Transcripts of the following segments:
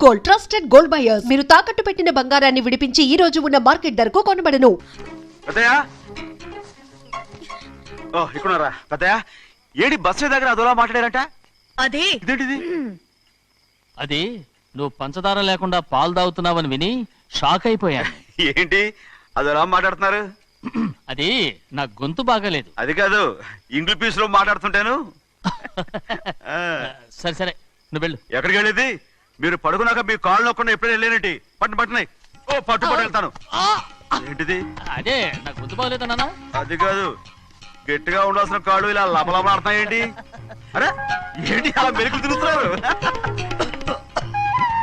Gold, trusted gold buyers. మీరు తాకట్టు పెట్టిన బంగారాన్ని విడిపించి ఈ రోజు ఉన్న మార్కెట్ ధరకు కొనబడను. పెద్దయ్య, ఓ ఇక్కడున్నారా పెద్దయ్య? ఏడి బస్సు దగ్గర అదోలా మాట్లాడారంట. అదే ఇదేంటిది? అది నువ్వు పంచదార లేకుండా పాలు తాగుతున్నావని విని షాక్ అయిపోయాను. ఏంటి అదోలా మాట్లాడుతున్నారు? అది నా గొంతు బాగాలేదు. అది కాదు, ఇంగ్లీష్ లో మాట్లాడుతుంటాను. సరే సరే నువ్వు వెళ్ళు. ఎక్కడికి వెళ్ళేది? మీరు పడుకున్నాక మీ కాళ్ళు నొక్కకుండా ఎప్పుడైనా వెళ్ళేనంటి? పట్టునాయి. ఓ పట్టు వెళ్తాను. ఏంటిది? అదే నా గొంతు బాగలేదు నాన్న. అది కాదు, గట్టిగా ఉండాల్సిన కాళ్ళు ఇలా లపలపడుతున్నాయేంటి? అరే ఏంటి అలా మెరుకులు తిరుగుతున్నారు?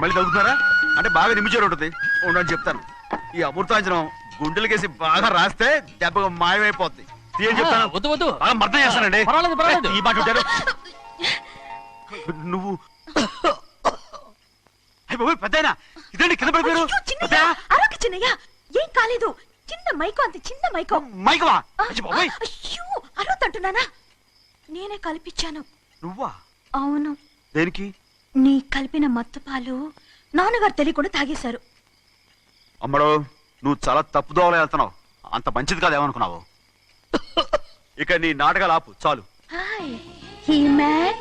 మళ్ళీ తగ్గుతున్నారా? అంటే బాగా నిమిషాలు ఉంటుంది. ఉండని చెప్తాను. ఈ అమృతాంజనం గుండెలకేసి బాగా రాస్తే దెబ్బగా మాయమైపోద్ది. తీయని చెప్తాను. వద్దు వద్దు, బాగా మర్దం చేస్తానండి. పర్వాలేదు. ఈ మాట ఉంటారు నువ్వు. పెద్దయినా ఇదేంటి కింద పడిపోయారు? చిన్నయ్య ఏం కాలేదు. చిన్న మైకో, అంత చిన్న మైకో. మైకవా? అయ్యో అరవతంటున్నానా? నేనే కల్పించాను. నువ్వా? అవును. దేనికి? నీ కలిపిన మత్తు పాలు నాన్నగారు తెలియకుండా తాగేశారు. అమ్మడో, నువ్వు చాలా తప్పుదోవలో వెళ్తున్నావు. అంత మంచిది కాదు ఏమనుకున్నావు? ఇక నీ నాటకాలు ఆపు చాలు. Hi he man,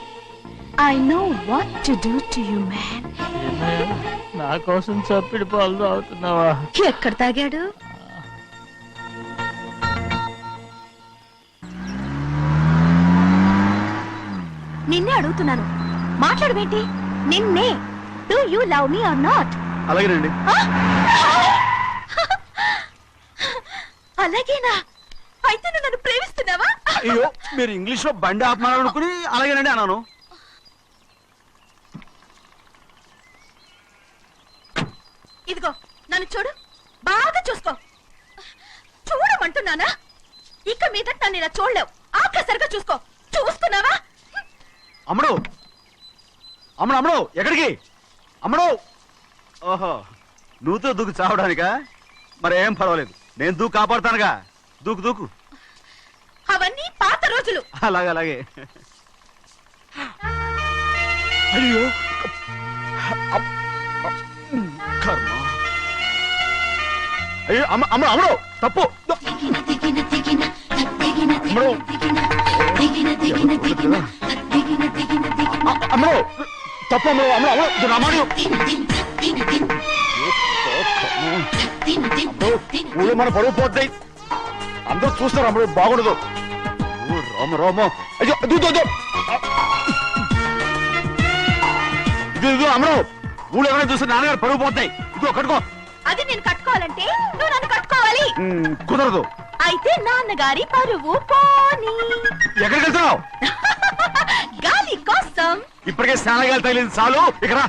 I know what to do to you man. నా కోసం చప్పిడి పాలు తాగుతున్నావా? ఎక్కడ తాగాడు? నిన్నే అడుగుతున్నాను, మాట్లాడవేంటి? నిన్నే. Do you love me or not? అలాగేనండి. అలాగేనా? అయితే నువ్వు నన్ను ప్రేమిస్తున్నావా? అయ్యో, మీరు ఇంగ్లీష్ లో బండి ఆపమాలనుకుని అలాగేనండి అన్నాను. ఇదిగో నన్ను చూడు, బాగా చూసుకో. చూడమంటున్నానా? ఇక మీద నన్ను ఇలా చూడలేవు. ఆఖసరిగా చూసుకో. చూస్తున్నావా? అమ్మడు అమ్మడు అమ్మడు, ఎక్కడికి? అమ్మడు. ఓహో, నువ్వుతో దూకు చావడానికా? మరేం పర్వాలేదు, నేను దూకు కాపాడుతానుగా. దూకు దూకు. అవన్నీ పాత రోజులు. అలాగే అలాగే. అయ్యో కర్మ. అయ్యో అమ్మ అమ్మ అమ్మడు తప్పు. అమ్మడు అమ్మడు తప్పు. అమ్మడు అమ్మడు అమ్మడు రామాడు. ఊళ్ళో మన పరువు పోతాయి, అందరూ చూస్తారు. అమ్మడు బాగుండదు. రామ రామ. అయ్యో ఇది అమ్మడు, ఊళ్ళో ఎవరైనా చూస్తే నాన్నగారు పరువు పోతాయి. ఇదిగో కట్టుకో. అది నేను కట్టుకోవాలంటే నువ్వు నన్ను కట్టుకోవాలి. కుదరదు. అయితే నాన్నగారి పరువు పోనీ. ఎక్కడికి వెళ్తున్నావు? గాలి కోసం. ఇప్పటికే స్నానగాలి తగిలింది చాలు. ఇక్కడ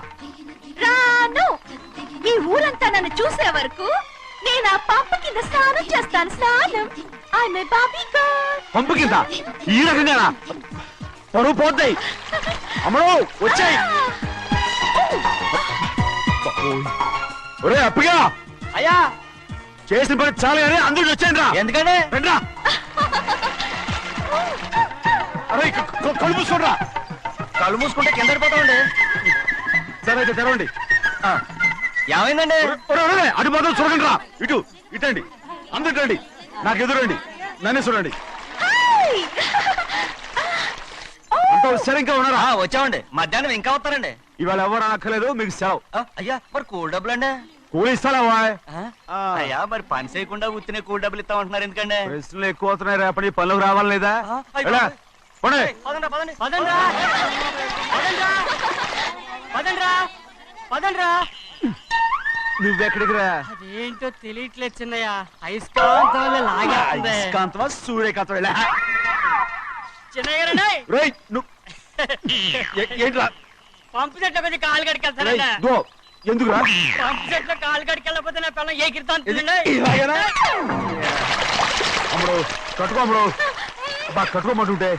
రాను. ఈ ఊరంతా నన్ను చూసే వరకు నేను ఆ పంపు కింద స్నానం చేస్తాను. స్నానం. ఐఎమ్ ఏ బాబీ గర్ల్. పంపు కింద ఈ రకంగా పరువు పోతాయి. అమ్మడు వచ్చాయి. ఒరే అప్పగా, అయ్యా చేసిన పని చాలు కానీ అందరికి వచ్చాను రా. ఎందుకంటే రండి రా. అరే కళ్ళు మూసుకోండి. కళ్ళు మూసుకుంటే కింద పడిపోతామండి. సరే అయితే తెరవండి. ఏమైందండి? అటు మాత్రం చూడండి రా. ఇటు ఇటండి, అందరు రండి. నాకు ఎదురండి, నన్నే చూడండి. అంతా సరే ఇంకా ఉన్నారా? వచ్చామండి. మధ్యాహ్నం ఇంకా వస్తారండి. ఇవాళ ఎవరు అనక్కర్లేదు, మీకు సెలవు. అయ్యా మరి కూల్ డబ్బులు అండి? కూలి ఇస్తారా? అయ్యా మరి పని చేయకుండా ఉత్తినే కూల్ డబ్బులు ఇస్తామంటున్నారు ఎందుకండి? ప్రశ్నలు ఎక్కువ అవుతున్నాయి. రేపటి పనులకు రావాలి లేదా? నువ్వెక్కడికి రా? అదేంటో తెలియట్లేదు చిన్నయ్య. అయస్కాంతంలో అయస్కాంతమా సూర్యకాంతం? చిన్నయ్య ఏంట్రా? పంపు చెట్ల కొంచెం కాలు కడికెళ్తానండి. ఎందుకురా? పంపు చెట్ల కాలు కడికెళ్ళకపోతే నా పిల్లలు ఏ కిర్తాను. అమ్మడు కట్టుకో. అమ్మడు బా కట్టుకోమంటుంటే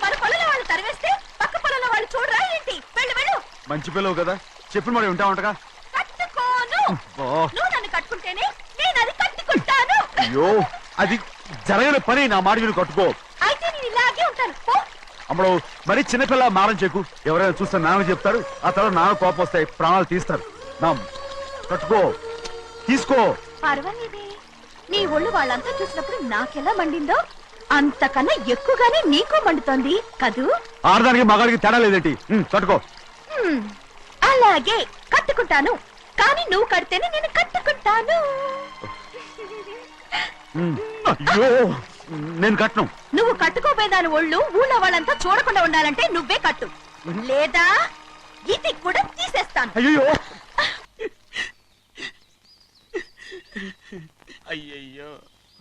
మన పొలంలో వాళ్ళు తరివేస్తే పక్క పొలంలో వాళ్ళు చూడరా ఏంటి? వెళ్ళు వెళ్ళు. మంచి పిల్లవు కదా, చెప్పిన మరి ఉంటావుంటగా. కట్టుకోను. నువ్వు నన్ను కట్టుకుంటేనే నేను అది కట్టుకుంటాను. అయ్యో, అది జరగని పని. నా మాట మీరు కట్టుకో. అయితే నేను ఇలాగే ఉంటాను. పో. అప్పుడు మరి చిన్నపిల్ల మారం చెక్కు ఎవరైనా చూస్తే నాన్న చెప్తారు ఆ తర్వాత నాన్న కోపం వస్తాయి ప్రాణాలు తీస్తారు నా కట్టుకో తీసుకో పర్వాలేదే, నీ ఒళ్ళు వాళ్ళంతా చూసినప్పుడు నాకెలా మండిందో అంతకన్నా ఎక్కువగానే నీకు మండుతోంది కదూ. ఆడదానికి మగాడికి తేడా లేదేంటి కట్టుకో. అలాగే కట్టుకుంటాను, కానీ నువ్వు కడితేనే నేను కట్టుకుంటాను. అయ్యో నేను కట్టను. నువ్వు కట్టుకోపోయేదాని ఒళ్ళు ఊళ్ళో వాళ్ళంతా చూడకుండా ఉండాలంటే నువ్వే కట్టు, లేదా ఇది కూడా తీసేస్తాను. అయ్యో అయ్యయ్యో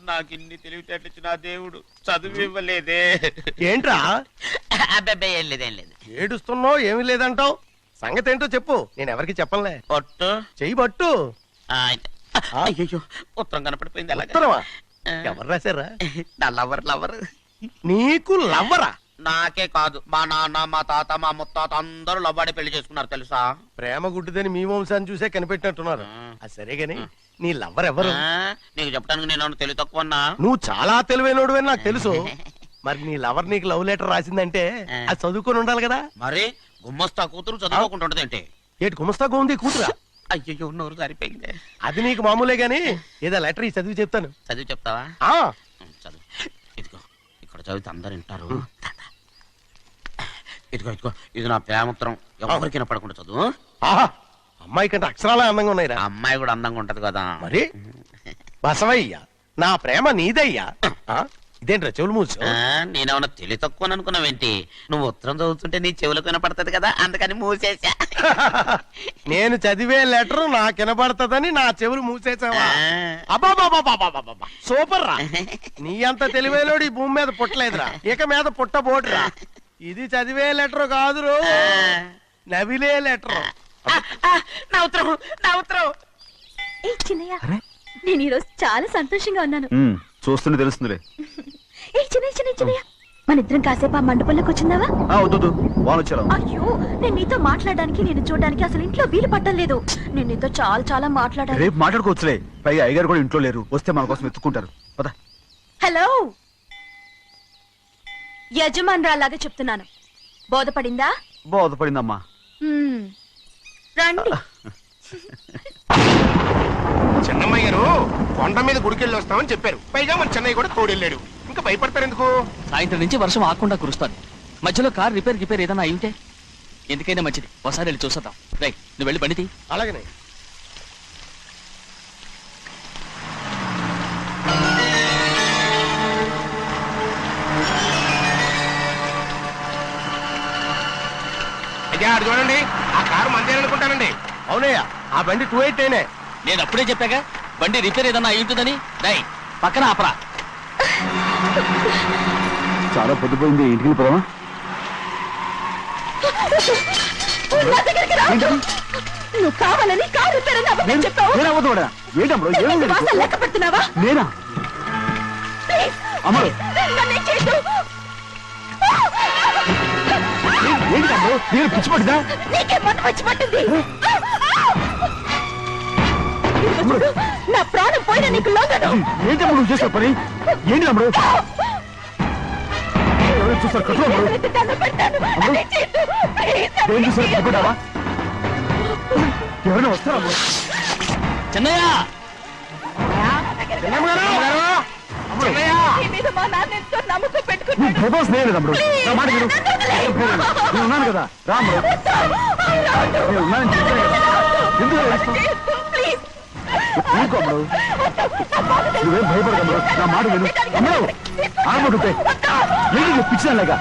నాకు ఇన్ని తెలివితేటలు నా దేవుడు చదువు ఇవ్వలేదే. ఏంట్రా అబ్బాయి ఏం లేదు ఏం లేదు. ఏడుస్తున్నావు? ఏమీ లేదంటావు. సంగతి ఏంటో చెప్పు, నేను ఎవరికి చెప్పనులే. ఒట్టు చెయ్యి పట్టు. అయ్యో ఉత్తరం కనపడిపోయింది. అలాగా ఉత్తరమా? ఎవరు రాశారా? నా లవర్ లవర్. నీకు లవ్వరా? నాకే కాదు, మా నాన్న మా తాత మా ముత్తాత అందరూ లవ్వాడి పెళ్లి చేసుకున్నారు తెలుసా. ప్రేమ గుడ్డిదని మీ వంశాన్ని చూసే కనిపెట్టినట్టున్నారు. అది సరే గాని నీ లవ్వర్ ఎవరు? నీకు చెప్పడానికి నేను తెలివి తక్కువన్నా. నువ్వు చాలా తెలివైనోడువని నాకు తెలుసు. మరి నీ లవర్ నీకు లవ్ లెటర్ రాసిందంటే అది చదువుకొని ఉండాలి కదా. మరి గుమ్మస్తా కూతురు చదువుకోకుండా ఉండదు ఏంటి? ఏటి గుమస్తాగా ఉంది కూతురా? అయ్యో నోరు సరిపోయింది. అది నీకు మామూలే గాని ఏదో లెటర్ ఈ చదివి చెప్తాను. చదివి చెప్తావా? ఆ చదువు. ఇదిగో ఇక్కడ చదివితే అందరు వింటారు. ఇదిగో ఇదిగో ఇది నా ప్రేమోత్తరం, ఎవరికి వినపడకుండా చదువు. ఆహా, అమ్మాయి కంటే అక్షరాలే అందంగా ఉన్నాయిరా. ఆ అమ్మాయి కూడా అందంగా ఉంటది కదా. మరి బసవయ్య నా ప్రేమ నీదయ్యా. ఇదేంట్రా చెవులు మూసు? నేనేమన్నా తెలివి తక్కువ అనుకున్నావేంటి? నువ్వు ఉత్తరం చదువుతుంటే నీ చెవులకు వినపడుతుంది కదా, అందుకని మూసేసా. నేను చదివే లెటర్ నాకు వినపడుతుందని నా చెవులు మూసేసావా? అబాబాబాబాబాబాబా, సూపర్ రా. నీ అంత తెలివేలోడు ఈ భూమి మీద పుట్టలేదురా, ఇక మీద పుట్టబోటురా. ఇది చదివే లెటర్ కాదురు, నవిలే లెటర్. నా ఉత్తరం నా ఉత్తరం. ఏ చిన్నయ్య, నేను ఈరోజు చాలా సంతోషంగా ఉన్నాను. చూస్తుంటే తెలుస్తుందిలే. ఏ చిన్నయ్య, మన ఇద్దరం కాసేపు ఆ మండపంలోకి వచ్చిందావా? వద్దు వాళ్ళు వచ్చారు. అయ్యో, నేను నీతో మాట్లాడడానికి నేను చూడడానికి అసలు ఇంట్లో వీలు పట్టలేదు. నేను నీతో చాలా చాలా మాట్లాడాలి. రేపు మాట్లాడుకోవచ్చులే, పైగా అయ్యగారు కూడా ఇంట్లో లేరు, వస్తే మన కోసం ఎత్తుకుంటారు. పద. హలో, యజమానురాలాగా చెప్తున్నాను, బోధపడిందా? బోధపడిందమ్మా. రండి. చెన్నమ్మ గారు కొండ మీద గుడికెళ్ళి వస్తామని చెప్పారు. పైగా మన చెన్నయ్య కూడా తోడెళ్ళాడు. ఇంకా భయపడతారు ఎందుకు? సాయంత్రం నుంచి వర్షం ఆకుండా కురుస్తాను. మధ్యలో కార్ రిపేర్ ఏదైనా అయి ఉంటే ఎందుకైనా మంచిది ఒకసారి వెళ్ళి చూసేద్దాం. రైట్, నువ్వు వెళ్ళి బండి తీ. అలాగనే. అయ్యా అటు చూడండి, ఆ కారు మందేననుకుంటానండి. అవునయ్యా, ఆ బండి 288. నేను అప్పుడే చెప్పాగా బండి రిపేర్ ఏదైనా అయి ఉంటుందని. రైట్, పక్కన ఆపరా. చాలా పొద్దుపోయింది, ఇంటికి పోదామా? నువ్వు కావాలని కారు రిపేర్ అని అబద్ధం చెప్పావు. లెక్క పెడుతున్నావా? నేనా? Please, అమ్మా. నన్నేం చేయొద్దు. పిచ్చి పట్టిందా? నీకే మొత్తం వచ్చి పట్టింది. ఇదిగో చూడు, నా ప్రాణం పోయినా నీకు లొంగను. ఏంటమ్మా నువ్వు చేసే పని? ఏంటి తమ్ముడు? చూస్తారు కట్టు. దండం పెడతాను. నన్నేం చేయొద్దు. Please, ఏం చూసారు కట్టుకుంటావా? ఎవరైనా వస్తారా? చెన్నయ్య, నీ మీద మా నాన్న ఎంతో నమ్మకం పెట్టుకున్నాడు. ప్రభాస్ నేను తమ్ముడు, నా మాట విను. నేను ఉన్నాను కదా, రాము. నేను ఉన్నానని చెప్పాను కదా, ఎందుకు ఏడుస్తావు? Please. ఊరుకోమ్ముడు, నువ్వేం భయపడకమ్ముడు, నా మాట విను. అమ్మడు ఆడబడుతే ఏంటి పిచ్చిదానిలాగా?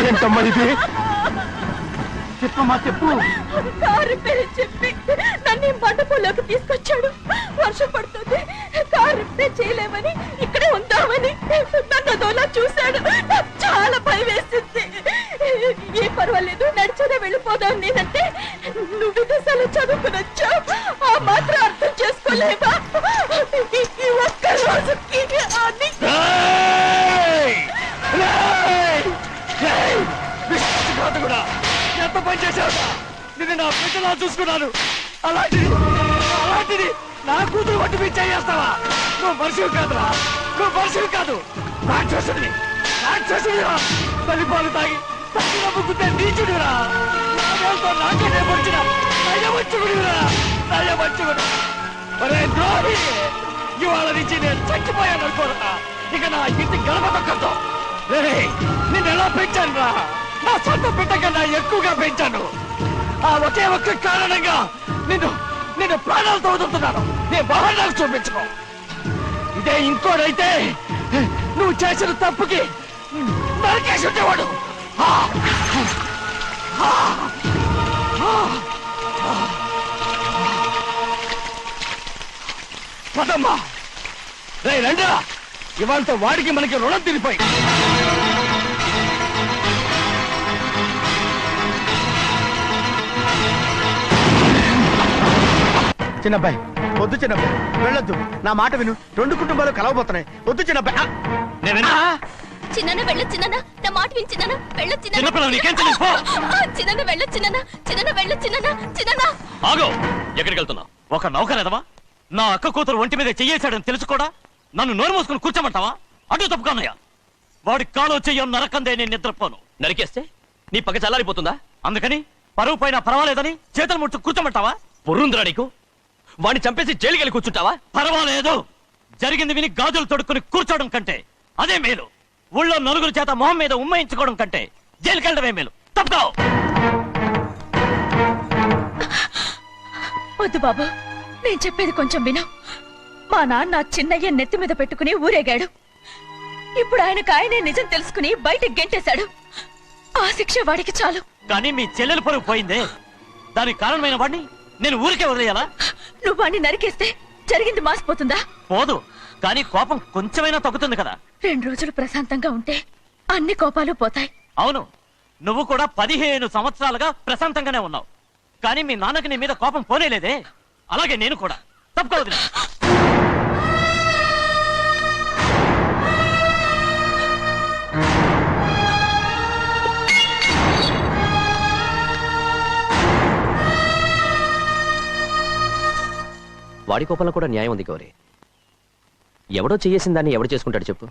ఏంటమ్మా ఇది? చెప్పమ్మా చెప్పు. కారు పేరు చెప్పి నన్ను ఈ మండపంలోకి తీసుకొచ్చాడు. వర్షం పడుతుంది, కారు రిపేర్ చేయలేమని ఇక్కడే ఉందామని నన్ను అదోలా చూశాడు. నాకు చాలా భయం వేసింది. ఏ పర్వాలేదు, నడిచేదే వెళ్ళిపోదాం నేనంటే, నువ్వు విదేశాలు చదువుకుని వచ్చావు, ఆ మాత్రం అర్థం చేసుకోలేవా? ఈ ఒక్క రోజుకి ఎంత పని చేశావు? నేను నా బిడ్డలా చూసుకున్నాను. అలాంటిది నా కూతురు వంటి మీద చేస్తావా? నువ్వు మనిషివి కాదురా, నువ్వు మనిషివి కాదు, రాక్షసుడివి, రాక్షసుడిరా. తల్లిపాలు తాగి తల్లి నమ్ముకుంటే నీచుడిరా. నాతో నాకే వచ్చిన నయవంచుకుడిరా, నయవంచుకుడు. ఒరే ద్రోహి, ఇవాళ నుంచి నేను చచ్చిపోయాను అనుకోరా. ఇక నా ఇంటి గడప తొక్కతో. నిన్ను ఎలా పెంచాను రా? నా సొంత బిడ్డ కన్నా ఎక్కువగా పెంచాను. ఆ ఒకే ఒక్క కారణంగా నిన్ను ప్రాణాలతో వదులుతున్నాను. నేను బాగా చూపించుకో. ఇదే ఇంకోడైతే నువ్వు చేసిన తప్పుకి నరికేసి ఉండేవాడు. పదమ్మా, రే రండా. ఇవాళతో వాడికి మనకి రుణం తిరిగిపోయి. చిన్నబ్బాయి వద్దు, చిన్నబ్బాయి వెళ్ళొద్దు. నా మాట విను, 2 కుటుంబాలు కలవబోతున్నాయి. వద్దు చిన్నబ్బాయి. చిన్న వెళ్ళు చిన్న, నా మాట విని చిన్న వెళ్ళు చిన్న. చిన్న వెళ్ళు చిన్న వెళ్ళు చిన్న. ఆగో, ఎక్కడికి వెళ్తున్నావు? ఒక నౌకరేదవా నా అక్క కూతురు ఒంటి మీద చెయ్యేశాడని తెలుసు కూడా నన్ను నోరు మూసుకుని కూర్చోమంటావా? అటు తప్పుకోనయ్యా. వాడి కాలో చెయ్యం నరకందే నేను నిద్రపోను. నరికేస్తే నీ పక్క చల్లారిపోతుందా? అందుకని పరువు పైన పర్వాలేదని చేతులు ముట్టు కూర్చోమంటావా? పొర్రుందిరా నీకు? వాడిని చంపేసి జైలుకి వెళ్ళి కూర్చుంటావా? పర్వాలేదు, జరిగింది విని గాజులు తొడుక్కుని కూర్చోవడం కంటే అదే మేలు. ఊళ్ళో నలుగురు చేత మొహం మీద ఉమ్మయించుకోవడం కంటే జైలుకి వెళ్ళడమే మేలు. తప్పుకో. వద్దు బాబు, నేను చెప్పేది కొంచెం విను. మా నాన్న చిన్నయ్య నెత్తి మీద పెట్టుకుని ఊరేగాడు. ఇప్పుడు ఆయనే నిజం తెలుసుకుని బయటకు గెంటేశాడు. ఆ శిక్ష వాడికి చాలు. కానీ మీ చెల్లెలు పరువు పోయిందే, దానికి కారణమైన వాడిని నేను ఊరికే వదిలేయాలా? నువ్వు వాడిని నరికేస్తే జరిగింది మాసిపోతుందా? పోదు, కానీ కోపం కొంచెమైనా తగ్గుతుంది కదా. 2 రోజులు ప్రశాంతంగా ఉంటే అన్ని కోపాలు పోతాయి. అవును, నువ్వు కూడా 15 సంవత్సరాలుగా ప్రశాంతంగానే ఉన్నావు. కానీ మీ నాన్నకి నీ మీద కోపం పోనేలేదే. అలాగే నేను కూడా. తప్పుకోవద్దు. వాడి కోపంలో కూడా న్యాయం ఉంది గౌరీ. ఎవడో చేసిన దాన్ని ఎవడు చేసుకుంటాడు చెప్పు?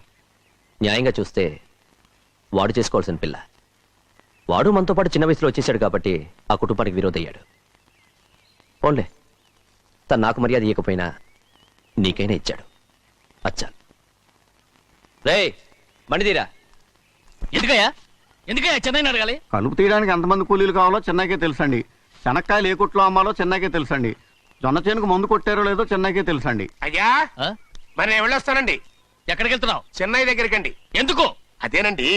న్యాయంగా చూస్తే వాడు చేసుకోవాల్సిన పిల్ల. వాడు మనతో పాటు చిన్న వయసులో వచ్చేసాడు కాబట్టి ఆ కుటుంబానికి విరోధయ్యాడు. పోన్లే, తను నాకు మర్యాద ఇవ్వకపోయినా నీకైనా ఇచ్చాడు. అచ్చా రే మణిదీరా. ఎందుకయ్యా చెన్నైని అడగాలి? కలుపు తీయడానికి ఎంతమంది కూలీలు కావాలో చెన్నైకే తెలుసండి. శనక్కాయలు ఏ కొట్లో అమ్మాలో చెన్నైకే తెలుసండి. జొన్న చేనుకు మందు కొట్టారో లేదో చెన్నైకే తెలుసండి. అయ్యా, మరి నేను వెళ్ళొస్తానండి. ఎక్కడికి వెళ్తున్నావు? చెన్నై దగ్గరికండి. ఎందుకు? అదేనండి,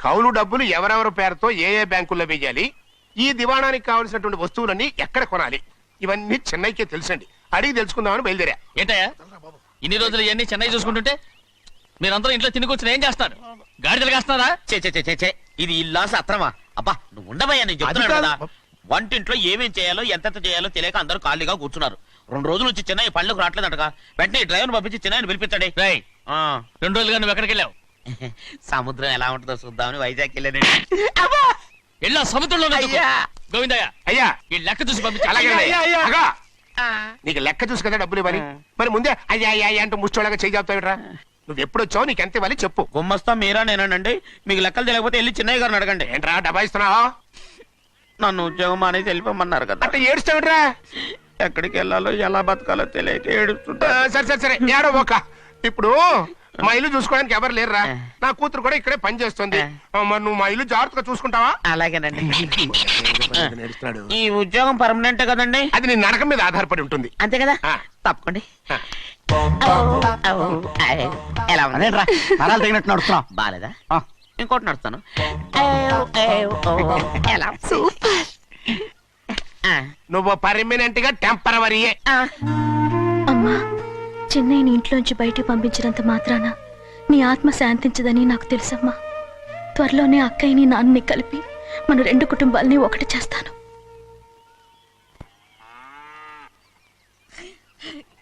కౌలు డబ్బులు ఎవరెవరి పేరుతో ఏ బ్యాంకుల్లో వేయాలి, ఈ దివాణానికి కావలసినటువంటి వస్తువులన్నీ ఎక్కడ కొనాలి, ఇవన్నీ చెన్నైకే తెలుసండి. అడిగి తెలుసుకుందామని బయలుదేరా. ఏంటయ్యా ఇన్ని రోజులు ఇవన్నీ చెన్నై చూసుకుంటుంటే మీరందరూ ఇంట్లో తిని కూర్చొని ఏం చేస్తారు? గాడిదలు కాస్తున్నారా? చే ఇది ఇల్లా సత్రమా? అబ్బా నువ్వు ఉండబోయా, నేను చెప్తున్నాను కదా. వంటింట్లో ఏమేం చేయాలో ఎంతెంత చేయాలో తెలియక అందరూ ఖాళీగా కూర్చున్నారు. 2 రోజులు వచ్చి చెన్నై పళ్ళకు రావట్లేదంటగా. వెంటనే డ్రైవర్ పంపించి చెన్నైని పిలిపించండి. 2 రోజులుగా నువ్వు ఎక్కడికి వెళ్ళావు? సముద్రం ఎలా ఉంటుందో చూద్దామని వైజాగ్ వెళ్ళానండి. వెళ్ళా సముద్రంలో గోవిందయ్య. అయ్యా, ఈ లెక్క చూసి పంపించి. అగా, నీకు లెక్క చూసి కదా డబ్బులు ఇవ్వాలి. మరి ముందే అయ్యా అయ్యా అంటూ ముష్టోళ్ళగా చేయి చెప్తావిట్రా. నువ్వు ఎప్పుడు వచ్చావు, నీకు ఎంత ఇవ్వాలి చెప్పు. గుమ్మస్తా మీరా నేనండి. మీకు లెక్కలు తెలియకపోతే వెళ్ళి చిన్నయ్య గారిని అడగండి. ఏంట్రా డబ్బా ఇస్తున్నావా? నన్ను ఉద్యోగం అనేది వెళ్ళిపోమన్నారు కదా. అంటే ఏడుస్తావిట్రా. ఎక్కడికి వెళ్ళాలో ఎలా బతకాలో తెలియక ఏడుస్తుంటా. సరే ఏడో ఒక. ఇప్పుడు మా ఇల్లు చూసుకోవడానికి ఎవరు లేరురా. నా కూతురు కూడా ఇక్కడే పని చేస్తుంది. మరి నువ్వు మా ఇల్లు జాగ్రత్తగా చూసుకుంటావా? అలాగేనండి. ఈ ఉద్యోగం పర్మనెంట్ కదండి? అది నీ నరకం మీద ఆధారపడి ఉంటుంది. అంతే కదా. తప్పకండి. ఎలా ఉంది? నరాలు తగినట్టు నడుస్తున్నావు. బాలేదా? ఇంకోటి నడుస్తాను. ఎలా? నువ్వు పర్మనెంట్ గా టెంపరవరీయే. అమ్మా, చెన్నైని ఇంట్లోంచి బయటికి పంపించినంత మాత్రాన నీ ఆత్మ శాంతించదని నాకు తెలుసమ్మా. త్వరలోనే అక్కయ్యని నాన్నని కలిపి మన 2 కుటుంబాలని ఒకటి చేస్తాను.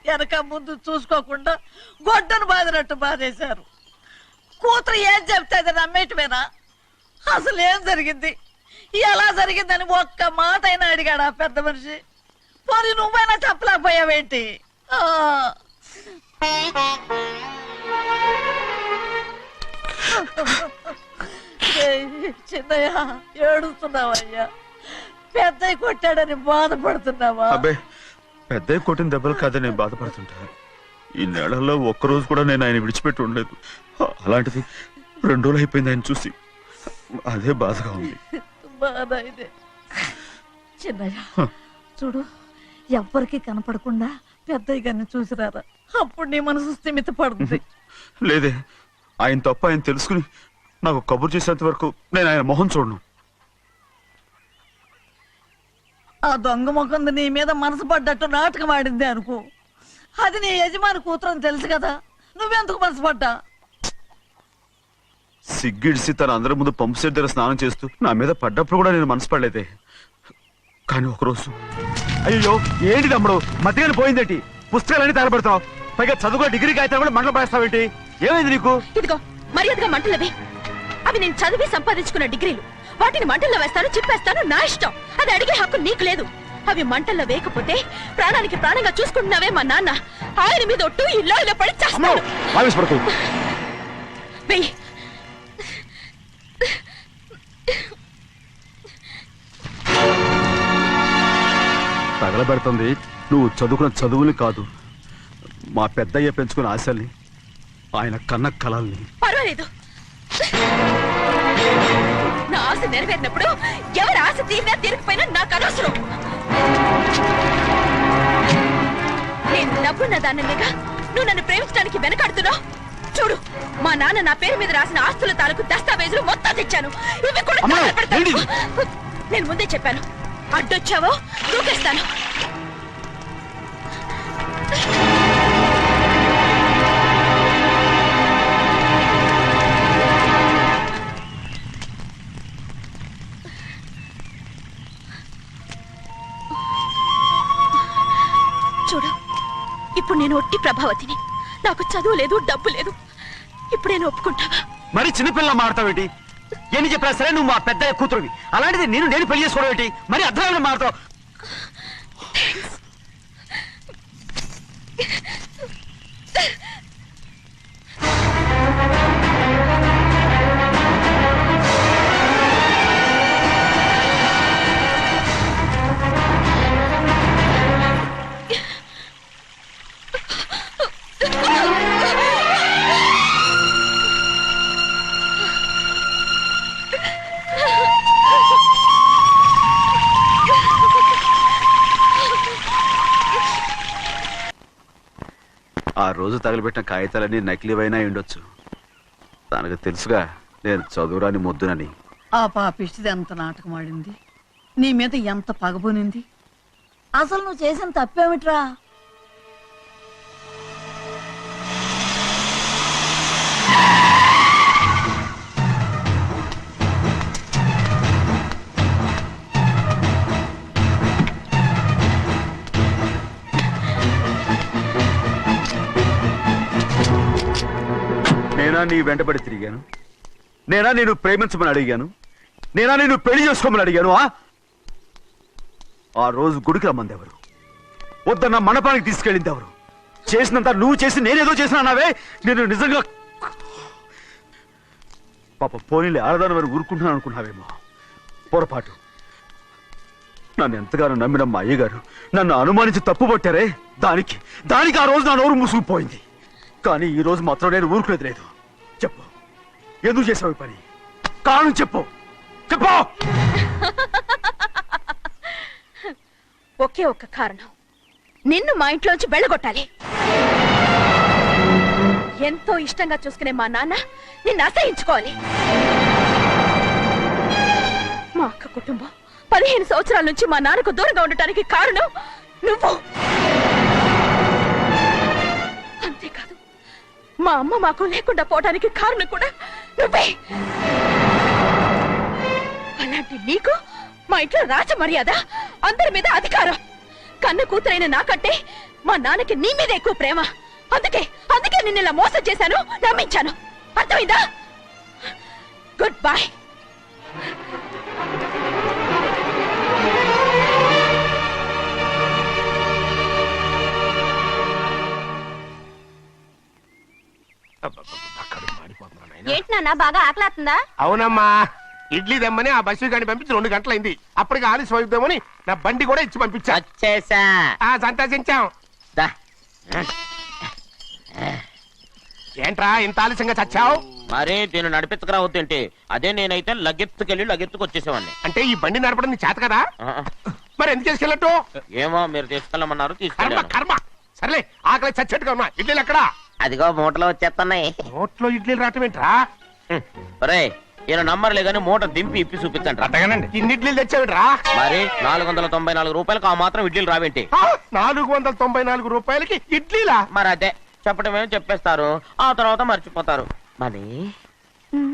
వెనక ముందు చూసుకోకుండా గొడ్డను బాదినట్టు బాధేశారు. కూతురు ఏం చెప్తే నమ్మేటమేనా? అసలు ఏం జరిగింది, ఎలా జరిగిందని ఒక్క మాట అయినా అడిగాడు ఆ పెద్ద మనిషి. పోనీ నువ్వైనా చెప్పలేకపోయావేంటి? ఆ. ఏయ్, చిన్నయ్య ఏడుస్తున్నావయ్యా? పెద్దయ్య కొట్టాడని బాధపడుతున్నావా? అబ్బే పెద్దయ్య కొట్టిన దెబ్బలు కాదని నేను బాధపడుతుంటా. ఈ నెలల్లో ఒక్కరోజు కూడా నేను ఆయన విడిచిపెట్టి ఉండలేదు. అలాంటిది 2 రోజులు అయిపోయింది ఆయన చూసి. అదే బాధగా ఉంది. బాధ ఇదే. చిన్నయ్య చూడు, ఎవ్వరికి కనపడకుండా పెద్దయ్య గారిని చూసిరారా, అప్పుడు నీ మనసు స్థిమిత పడుతుంది. లేదే, ఆయన తప్ప ఆయన తెలుసుకుని నాకు కబురు చేసేంత వరకు నేను ఆయన మొహం చూడను. ఆ దొంగ ముఖంది నీ మీద మనసు పడ్డట్టు నాటకం ఆడింది అనుకో, అది నీ యజమాని కూతురు అని తెలుసు కదా, నువ్వెందుకు మనసు పడ్డా? సిగ్గిడిసి తన అందరి ముందు పంపు సెట్ దగ్గర స్నానం చేస్తూ నా మీద పడ్డప్పుడు కూడా నేను మనసు పడలేదే. కానీ ఒకరోజు అయ్యో ఏంటి తమ్ముడు మధ్యగానే పోయిందేంటి? పుస్తకాలన్నీ తగలబెడతావు, పైగా చదువుకో డిగ్రీ కాగితాలు కూడా మంటలు పడేస్తావేంటి? ఏమైంది నీకు? ఇదిగో మర్యాదగా మంటలవి. అవి నేను చదివి సంపాదించుకున్న డిగ్రీలు. వాటిని మంటల్లో వేస్తాను, చిప్పేస్తాను, నా ఇష్టం. అది అడిగే హక్కు నీకు లేదు. అవి మంటల్లో వేయకపోతే ప్రాణానికి ప్రాణంగా చూసుకుంటున్నావే మా నాన్న. ఆయన మీద ఒట్టు ఇల్లు ఇలా పడి చేస్తాను. వెయ్యి. తగలబెడుతుంది నువ్వు చదువుకున్న చదువుని కాదు, మా పెద్దయ్య పెంచుకున్న ఆశల్ని, ఆయన కన్న కలల్ని. పర్వాలేదు, నా ఆశ నెరవేరినప్పుడు ఎవరి ఆశ తీరినా తీరకపోయినా నాకు అనవసరం. నేను డబ్బున్న దానిగా నువ్వు నన్ను ప్రేమించడానికి వెనకాడుతున్నావు. చూడు, మా నాన్న నా పేరు మీద రాసిన ఆస్తుల తాలూకు దస్తావేజులు మొత్తం తెచ్చాను. ఇవి కూడా తగలబెడతాను. నేను ముందే చెప్పాను, అడ్డొచ్చావో దూకేస్తాను. చూడు, ఇప్పుడు నేను ఒట్టి ప్రభావతిని. నాకు చదువు లేదు, డబ్బు లేదు. ఇప్పుడు నేను ఒప్పుకుంటావా? మరి చిన్నపిల్ల మాడతావేంటి? ఎన్ని చెప్పినా సరే నువ్వు మా పెద్దయ్య కూతురువి. అలాంటిది నేను పెళ్లి చేసుకోవడం ఏంటి? మరి అర్థమైన మాడతావు. ఆ రోజు తగలబెట్టిన కాగితాలన్నీ నకిలీవైనా ఉండొచ్చు. తనకు తెలుసుగా నేను చదువురాని మొద్దునని. ఆ పాపిష్టిది ఎంత నాటకం ఆడింది, నీ మీద ఎంత పగబోనింది. అసలు నువ్వు చేసిన తప్పేమిట్రా? నేనా నీ వెంటబడి తిరిగాను? నేనా నేను ప్రేమించమని అడిగాను? నేనా నేను పెళ్లి చేసుకోమని అడిగాను? ఆ రోజు గుడికి రమ్మంది ఎవరు? వద్దన్న మండపానికి తీసుకెళ్ళింది ఎవరు? చేసినంత నువ్వు చేసి నేనేదో చేసినా నావే. నేను నిజంగా పాప పోనీలే ఆడదాని వారు ఊరుకుంటున్నాను అనుకున్నావేమో. పొరపాటు. నన్ను ఎంతగానో నమ్మిన మా అయ్యగారు నన్ను అనుమానించి తప్పుపట్టారే, దానికి ఆ రోజు నా నోరు మూసుకుపోయింది. కానీ ఈ రోజు మాత్రం నేను ఊరుకునేది లేదు. చెప్పు, ఎందుకు చేసావు ఈ పని? కారణం చెప్పు. ఒకే ఒక్క కారణం, నిన్ను మా ఇంట్లోంచి వెళ్ళగొట్టాలి. ఎంతో ఇష్టంగా చూసుకునే మా నాన్న నిన్ను అసహించుకోవాలి. మా అక్క కుటుంబం 15 సంవత్సరాల నుంచి మా నాన్నకు దూరంగా ఉండటానికి కారణం నువ్వు. అంతేకాదు, మా అమ్మ మాకు లేకుండా పోవడానికి కారణం కూడా నువ్వే. అలాంటి నీకు మా ఇంట్లో రాజ మర్యాద, అందరి మీద అధికారం. కన్న కూతురైన నాకంటే మా నాన్నకి నీ మీద ఎక్కువ ప్రేమ. అందుకే నిన్ను ఇలా మోసం చేశాను, నమ్మించాను. అర్థమైందా? Good bye. ఏంటి నాన్న బాగా ఆకలాతుందా? అవునమ్మా, ఇడ్లీ దమ్మని ఆ బస్సు గాని పంపించి 2 గంటలైంది. అప్పటికి ఆలస్యం అవుతామని నా బండి కూడా ఇచ్చి పంపించా. వచ్చేసా. సంతోషించాం. దా. ఏంట్రా ఇంత ఆలస్యంగా చచ్చావు? మరి దీన్ని నడిపించకరావద్దేంటి? అదే నేనైతే లగెత్తుకెళ్ళి లగెత్తుకు వచ్చేసేవాడిని. అంటే ఈ బండి నడపడం నీ చేత కదా? ఆ, మరి ఎందుకు చేసుకెళ్ళట్టు? ఏమో మీరు తీసుకెళ్ళమన్నారు, కర్మ తీసుకెళ్ళాను. కర్మ. సర్లే, ఆకలి చచ్చట్టుగా ఉన్నా. ఇడ్లీలు ఎక్కడా? అదిగో మూటలో వచ్చేస్తున్నాయి. నోట్లో ఇడ్లీలు రావటం ఏంట్రా? ఒరే, ఈయన నంబర్లే గాని మూట దింపి ఇప్పి చూపించండి. అట్టగానండి. ఇన్ని ఇడ్లీలు తెచ్చావిడ్రా? మరి 494 రూపాయలకు ఆ మాత్రం ఇడ్లీలు రావేంటి? 494 రూపాయలకి ఇడ్లీలా? మరి అదే చెప్పడమేమో చెప్పేస్తారు, ఆ తర్వాత మర్చిపోతారు. మరి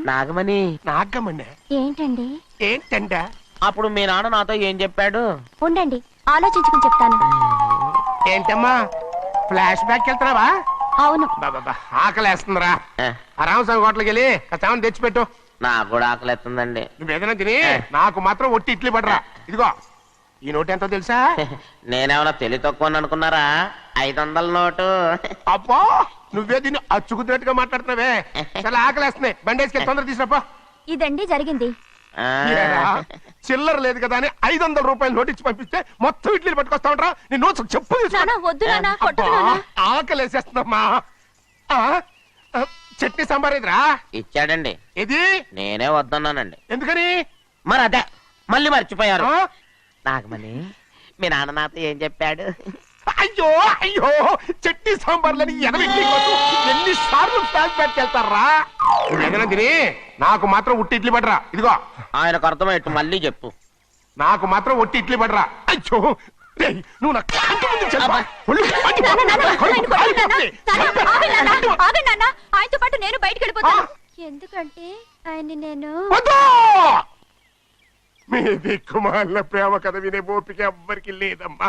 నాగమణి, నాగమ్మండి. ఏంటండి? ఏంటంట? అప్పుడు మీ నాన్న నాతో ఏం చెప్పాడు? ఉండండి, ఆలోచించుకుని చెప్తాను. ఏంటమ్మా, ఫ్లాష్ బ్యాక్ వెళ్తున్నావా? అవును. బాబా ఆకలేస్తుందిరా. ఆ, ఆ రామస్వామి హోటల్కి వెళ్ళి కాస్త తెచ్చిపెట్టు. నాకు కూడా ఆకలిస్తుందండి. నువ్వు ఏదైనా తిని నాకు మాత్రం ఒట్టి ఇడ్లీ పడరా. ఇదిగో ఈ నోటు ఎంతో తెలుసా? నేనేమన్నా తెలివి తక్కువ అనుకున్నారా? 500 నోటు. అబ్బా, నువ్వే దీన్ని అచ్చుకుతున్నట్టుగా మాట్లాడుతున్నావే. చాలా ఆకలేస్తున్నాయి. బండేసుకెళ్ళి తొందర తీసినప్పా. ఇదండి జరిగింది. ఆ, చిల్లర లేదు కదా అని 500 రూపాయలు నోటు ఇచ్చి పంపిస్తే మొత్తం ఇడ్లీలు పట్టుకొస్తా ఉంటా. నీ నోట్స్ చెప్పు తీసుకో. నాన్న, వద్దు నాన్న, కొట్టకు అబ్బా, నాన్న. ఆకలేసేస్తుందమ్మా. చట్నీ సాంబార్ ఎదురా? ఇచ్చాడండి. ఇది నేనే వద్దన్నానండి. ఎందుకని? మరి అదే మళ్ళీ మర్చిపోయారు. ఆ? నాగమణి, మీ నాన్న నాతో ఏం చెప్పాడు? అయ్యో అయ్యో, చట్నీ సాంబార్లని ఎన్నిసార్లు ఫ్లాష్ బ్యాక్ వెళ్తారా? ఏదైనా తిని నాకు మాత్రం ఉట్టి ఇడ్లీ పడరా. ఇదిగో ఆయనకు అర్థమయ్యట్టు మళ్ళీ చెప్పు. నాకు మాత్రం ఒట్టి ఇడ్లీ పడరా. అయ్యో రేయ్, నువ్వు నా కంటి ముందు చెప్పా. ఒళ్ళు మండి కడుపు కాలిపోతుంది. ఆయనతో పాటు నేను బయటికి వెళ్ళిపోతాను. ఎందుకంటే ఆయన్ని నేను వద్దు! మీ దిక్కుమాల ప్రేమ కథ వినే ఓపిక ఎవ్వరికి లేదమ్మా.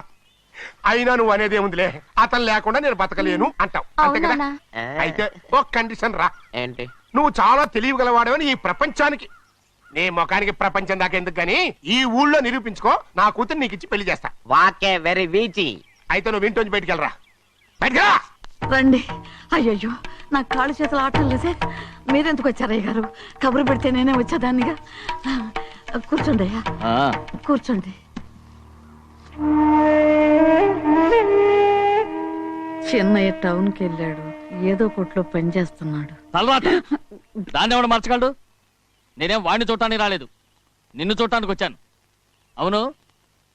అయినా నువ్వు అనేది ఏముందిలే, అతను లేకుండా నేను బతకలేను అంటావు, అంతే కదా? అవునా? ఆ, అయితే ఒక కండిషన్ రా. ఏంటి? నువ్వు చాలా తెలియగలవాడవని ఈ ప్రపంచానికి, నీ ముఖానికి ప్రపంచం దాకా ఎందుకు గాని ఈ ఊళ్ళో నిరూపించుకో. నా కూతురు నీకు ఇచ్చి పెళ్లి చేస్తా. వాకే వెరీ వీచి. అయితే నువ్వు ఇంటి నుంచి బయటికి వెళ్ళరా. బయటికి రా. రండి. అయ్యయ్యో, నాకు కాళ్ళు చేతులు ఆటలు లేదే. మీరెందుకు వచ్చారయ్య గారు? కబురు పెడితే నేనే వచ్చేదాన్నిగా. కూర్చోండి అయ్యా, కూర్చోండి. చిన్నయ్య టౌన్కి వెళ్ళాడు, ఏదో కొట్లో పని చేస్తున్నాడు. తలరాత దాన్ని ఎవడు మర్చగలడు? నేనేం వాడిని చూడటానికి రాలేదు, నిన్ను చూడటానికి వచ్చాను. అవును,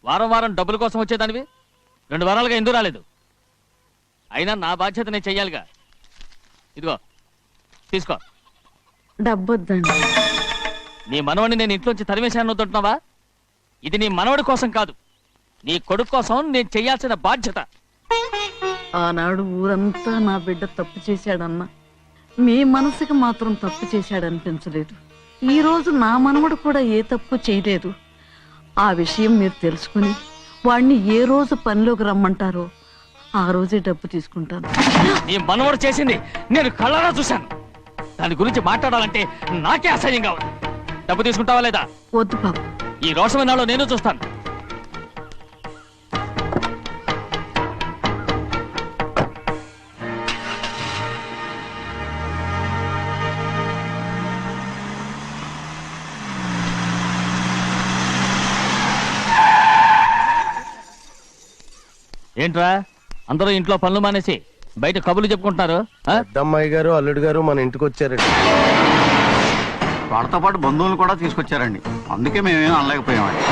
వారం వారం డబ్బుల కోసం వచ్చేదానివి 2 వారాలుగా ఎందుకు రాలేదు? అయినా నా బాధ్యత నేను చెయ్యాలిగా. ఇదిగో తీసుకో. డబ్బొద్దండి. నీ మనవడిని నేను ఇంట్లోంచి తరిమేశాను వద్దంటున్నావా? ఇది నీ మనవడి కోసం కాదు, నీ కొడుకు కోసం నేను చెయ్యాల్సిన బాధ్యత. ఆనాడు ఊరంతా నా బిడ్డ తప్పు చేశాడన్నా, మీ మనసుకి మాత్రం తప్పు చేశాడనిపించలేదు. ఈ రోజు నా మనవడు కూడా ఏ తప్పు చేయలేదు. ఆ విషయం మీరు తెలుసుకుని వాడిని ఏ రోజు పనిలోకి రమ్మంటారో ఆ రోజే డబ్బు తీసుకుంటాను. నీ మనవడు చేసింది నేను కళ్ళారా చూశాను. దాని గురించి మాట్లాడాలంటే నాకే అసహ్యంగా ఉంది. డబ్బు తీసుకుంటావా లేదా? వద్దు బాబు. ఈ రోషమైన నాలో నేను చూస్తాను. ఏంట్రా అందరూ ఇంట్లో పనులు మానేసి బయట కబుర్లు చెప్పుకుంటున్నారు? ఆ? పెద్దమ్మాయి గారు అల్లుడు గారు మన ఇంటికి వచ్చారండి. వాళ్ళతో పాటు బంధువులు కూడా తీసుకొచ్చారండి, అందుకే మేమేం అనలేకపోయామండి.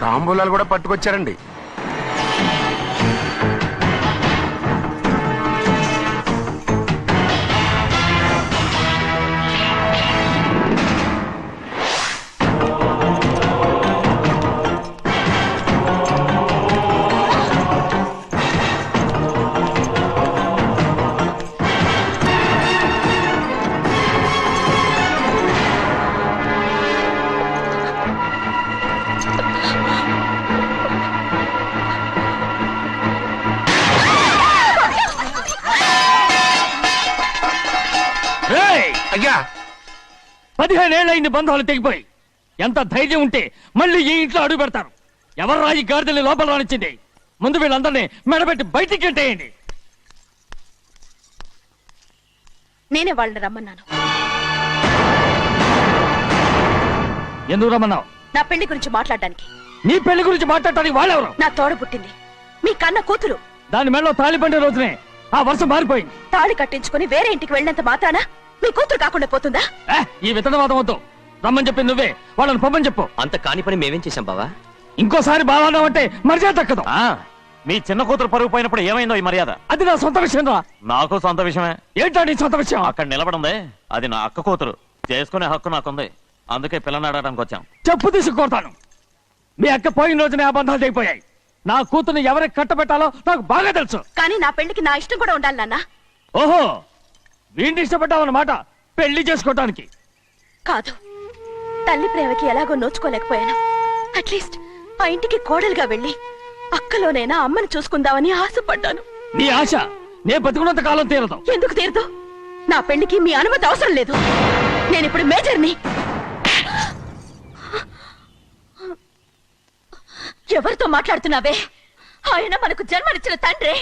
తాంబూలాలు కూడా పట్టుకొచ్చారండి. రేయ్! అయ్యా 15 ఏళ్ళైంది బంధాలు తెగిపోయి. ఎంత ధైర్యం ఉంటే మళ్ళీ ఈ ఇంట్లో అడుగు పెడతారు? ఎవరు రాయి గాడిదల్ని లోపల రానిచ్చింది? ముందు వీళ్ళందరినీ మెడబెట్టి బయటికి గెంటేయండి. నేనే వాళ్ళని రమ్మన్నాను. ఎందుకు రమ్మన్నావు? నా పెళ్లి గురించి మాట్లాడడానికి. నీ పెళ్లి గురించి మాట్లాడటానికి వాళ్ళెవరు? నా తోడ పుట్టింది, మీ కన్న కూతురు. దాని మెడలో తాళి పండే రోజునే ఆ వర్షం మారిపోయింది. తాళి కట్టించుకుని వేరే ఇంటికి వెళ్ళినంత మాత్రాన మీ కూతురు కాకుండా పోతుందా? ఈ విత్తనవాదం వద్దు. రమ్మని చెప్పి నువ్వే, వాళ్ళని పంపని చెప్పు. అంత కాని పని మేమేం చేశాం బావా? ఇంకోసారి బాగా అంటే మర్యాద తక్కదు. మీ చిన్న కూతురు పరుగు పోయినప్పుడు ఏమైందో ఈ మర్యాద? అది నా సొంత విషయం రా. నాకు సొంత విషయమే. ఏంటో నీ సొంత విషయం? అక్కడ నిలబడింది అది నా అక్క కూతురు. చేసుకునే హక్కు నాకుంది. అందుకే పిల్లని అడగడానికి వచ్చాం. చెప్పు తీసుకొడతాను. మీ అక్క పోయిన రోజునే అబద్ధాలు అయిపోయాయి. నా కూతుర్ని ఎవరికి కట్టబెట్టాలో నాకు బాగా తెలుసు. కానీ నా పెళ్లికి నా ఇష్టం కూడా ఉండాలి నాన్న. ఓహో, వీడిని ఇష్టపడ్డావన్నమాట పెళ్లి చేసుకోవటానికి. కాదు, తల్లి ప్రేమకి ఎలాగో నోచుకోలేకపోయాను. అట్లీస్ట్ ఆ ఇంటికి కోడలుగా వెళ్ళి అక్కలోనైనా అమ్మని చూసుకుందామని ఆశపడ్డాను. నీ ఆశ నే బతుకున్నంత కాలం తీరదు. ఎందుకు తీరదు? నా పెళ్లికి మీ అనుమతి అవసరం లేదు. నేను ఇప్పుడు మేజర్ని. ఎవరితో మాట్లాడుతున్నావే? ఆయన మనకు జన్మనిచ్చిన తండ్రి.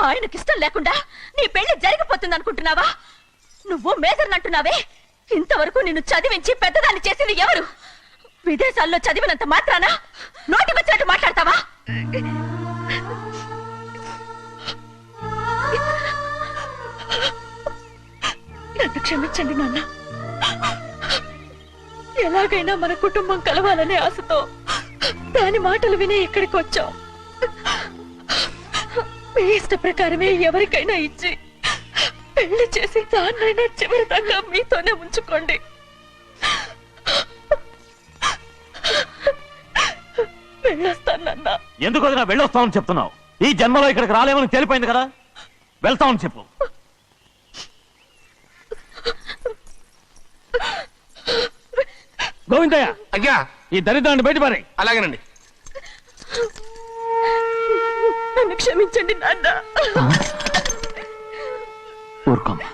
ఆయనకిష్టం లేకుండా నీ పెళ్లి జరిగిపోతుంది అనుకుంటున్నావా? నువ్వు మేజర్ని అంటున్నావే. ఇంతవరకు నిన్ను చదివించి పెద్దదాన్ని చేసింది ఎవరు? విదేశాల్లో చదివినంత మాత్రాన నోటికొచ్చినట్టు మాట్లాడతావా? నన్ను క్షమించండి నాన్న. ఎలాగైనా మన కుటుంబం కలవాలనే ఆశతో దాని మాటలు వినే ఇక్కడికి వచ్చాం. మీ ఇష్ట ప్రకారమే ఎవరికైనా ఇచ్చి పెళ్లి చేసి దాన్నైనా చివరి దాకా మీతోనే ఉంచుకోండి. వెళ్ళొస్తానన్నా. ఎందుకు వదినా వెళ్ళొస్తామని చెప్తున్నావు? ఈ జన్మలో ఇక్కడికి రాలేమని తెలిపోయింది కదా. వెళ్తామని చెప్పు. గోవిందయ్య, అయ్యా, ఈ దరిద్రాన్ని బయట పారే. అలాగేనండి. నన్ను క్షమించండి నాన్న. ఊరుకోమ్మా,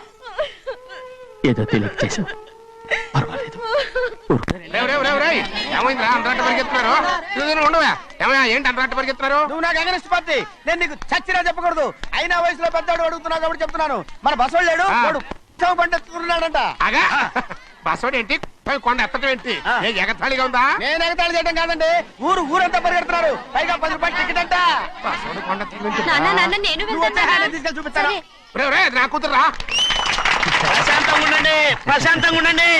ఏదో తెలియక చేసావు, పర్వాలేదు. ఏమైందిరా అంతరాట పరిగెత్తున్నారు? ఉండవా? ఏమయ్యా, ఏంటి అంతరాట పరిగెత్తున్నారు? నువ్వు నాకు అగనిస్ట్ పార్టీ. నేను నీకు చచ్చినా చెప్పకూడదు. అయినా వయసులో పెద్దవాడు అడుగుతున్నావు కాబట్టి చెప్తున్నాను. మన బసవాడు లేడు, వాడు పండుతున్నాడంట. అగా బస్సోడు ఏంటి, కొండ ఎత్తడం ఏంటి? ఏ ఎగతాళిగా ఉందా? నేను ఎగతాళి చేయడం కాదండి, ఊరంతా పరిగెడుతున్నారు. పైగా 10 రూపాయలు టికెట్ అంట. బస్సోడు కొండ నువ్వు వచ్చే హ్యాండ్ తీసుకెళ్ళి చూపిస్తాను. నా కూతురు రా. ప్రశాంతంగా ఉండండి, ప్రశాంతంగా ఉండండి.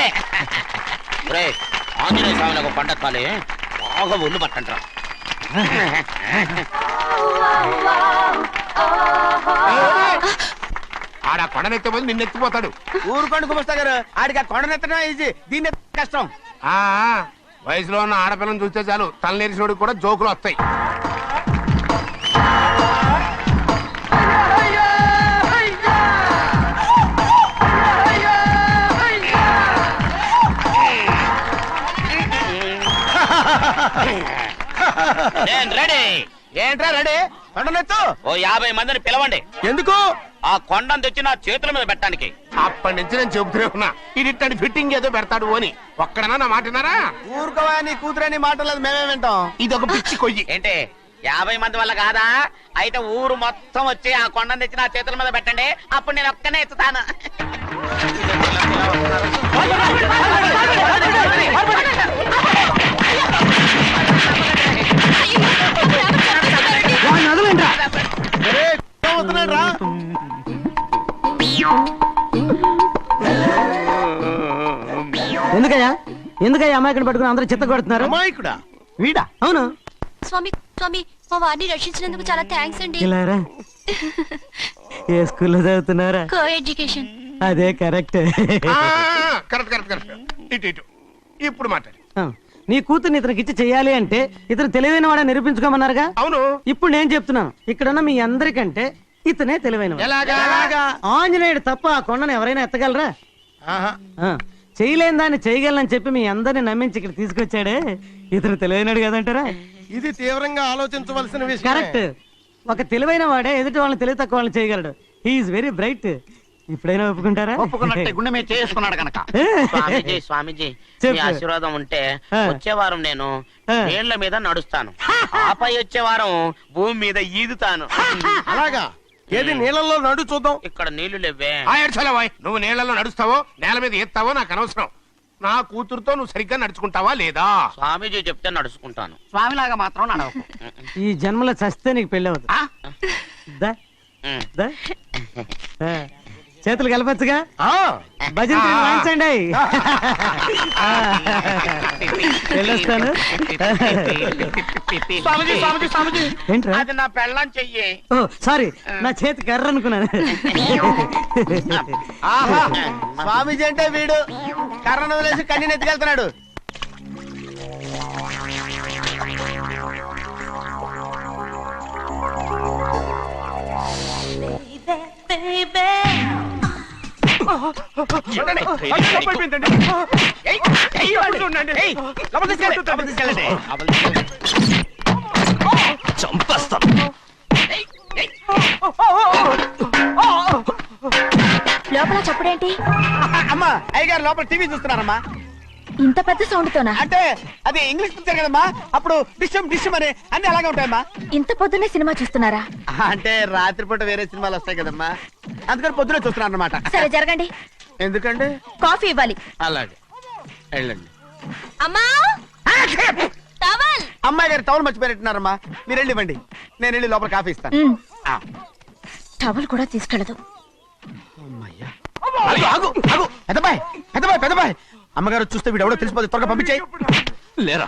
ఆంజనేయ స్వామికి పండగ కాలే బాగా ఒళ్ళు పట్టంటారా. ఆడ కొండనెత్తిపోతే నిన్నెత్తిపోతాడు. ఊరుకోండి కుమస్తా గారు, ఆడికి ఆ కొండనెత్తడం ఈజీ, దీన్ని కష్టం. వయసులో ఉన్న ఆడపిల్లని చూస్తే చాలు తలనేరిసినోడికి కూడా జోకులు వస్తాయి. రెడీ. ఏంట్రా రెడీ? కొండనెత్తు. ఓ 50 మందిని పిలవండి. ఎందుకు? ఆ కొండను తెచ్చి నా చేతుల మీద పెట్టడానికి. అప్పటి నుంచి నేను చెబుతూనే ఉన్నా, ఇది ఇట్టని ఫిట్టింగ్ ఏదో పెడతాడు అని. ఒక్కడనా నా మాట విన్నారా? ఊరుకోవా, నీ కూతురని మాటలేదు, మేమే వింటాం. ఇది ఒక పిచ్చి కొయ్యి. ఏంటి 50 మంది వల్ల కాదా? అయితే ఊరు మొత్తం వచ్చి ఆ కొండను తెచ్చి నా చేతుల మీద పెట్టండి, అప్పుడు నేను ఒక్కనే ఎత్తుతాను. ఎందుకయ్యా అమాయకుడు పట్టుకుని అందరూ చిత్త కొడుతున్నారు? అమాయకుడా? వీడా? అవును. స్వామి స్వామి, మా వారిని రక్షించినందుకు చాలా థ్యాంక్స్ అండి. ఏ స్కూల్లో చదువుతున్నారా? Co education. అదే కరెక్ట్. Correct correct correct. ఇటు ఇటు ఇప్పుడు మాట్లాడు. నీ కూతుర్ని ఇతనికి ఇచ్చి చెయ్యాలి అంటే ఇతను తెలివైన వాడని నిరూపించుకోమన్నారుగా. అవును. ఇప్పుడు నేను చెప్తున్నాను, ఇక్కడున్న మీ అందరికంటే ఇతనే తెలివైన. ఎలాగా? ఆంజనేయుడు తప్ప ఆ కొండను ఎవరైనా ఎత్తగలరా? చేయలేని దాన్ని చేయగలనని చెప్పి మీ అందరిని నమ్మించి ఇక్కడ తీసుకొచ్చాడే, ఇతను తెలివైనడు కదంటారా? ఇది తీవ్రంగా ఆలోచించవలసిన విషయం. కరెక్ట్. ఒక తెలివైన వాడే ఎదుటి వాళ్ళని తెలివి తక్కువ వాళ్ళని చేయగలడు. He's very bright. ఇప్పుడైనా ఒప్పుకుంటారా? ఒప్పుకున్నట్టే గుండె మీద చేసుకున్నాడు కనుక. స్వామీజీ స్వామీజీ, మీ ఆశీర్వాదం ఉంటే వచ్చే వారం నేను నీళ్ల మీద నడుస్తాను, ఆపై వచ్చే వారం భూమి మీద ఈదుతాను. అలాగా? ఏది నీళ్ళల్లో నడు చూద్దాం. ఇక్కడ నీళ్లు లేవే. ఏడ్చలేవాయ్, నువ్వు నీళ్లలో నడుస్తావో నేల మీద ఎత్తావో నాకు అనవసరం. నా కూతురుతో నువ్వు సరిగ్గా నడుచుకుంటావా లేదా? స్వామీజీ చెప్తే నడుచుకుంటాను. స్వామిలాగా మాత్రం నడవకు. ఈ జన్మలో చస్తే నీకు పెళ్ళి అవుతుంది. దా, దా. చేతులు కలపచ్చుగా. భజన వాయించండి. వెళ్ళొస్తాను. స్వామీజీ స్వామీజీ స్వామీజీ, ఏంట్రా? అది నా పెళ్ళం చెయ్యి. ఓ సారీ, నా చేతి కర్ర అనుకున్నాను. ఆహా, స్వామీజీ అంటే వీడు కర్రను వదిలేసి కన్నీ నెత్తికెళ్తున్నాడు. చంపేస్తాను. లోపల చప్పుడేంటి? అమ్మా, అయ్యగారు లోపల టీవీ చూస్తున్నారమ్మా. ఇంత పెద్ద సౌండ్ తోనా? అంటే అది ఇంగ్లీష్ పిక్చర్ కదమ్మా, అప్పుడు డిషమ్ డిషమ్ అని అన్ని అలాగే ఉంటాయమ్మా. ఇంత పొద్దున్నే సినిమా చూస్తున్నారా? అంటే రాత్రిపూట వేరే సినిమాలు వస్తాయి కదమ్మా, అందుకని పొద్దునే చూస్తున్నాను అనమాట. సరే జరగండి. ఎందుకంటే కాఫీ ఇవ్వాలి. అలాగే వెళ్ళండి. అమ్మా టవల్. అమ్మాయి గారు టౌన్ మర్చిపోయినట్టున్నారమ్మా, మీరు వెళ్ళి ఇవ్వండి, నేను వెళ్ళి లోపల కాఫీ ఇస్తాను. టవల్ కూడా తీసుకెళ్ళదు. ఆగు, ఆగు, ఆగు. పెద్దబాయ్ పెద్దబాయ్ పెద్దబాయ్, అమ్మగారు చూస్తే వీడు ఎవడో తెలిసిపోతే త్వరగా పంపించేయి. లేరా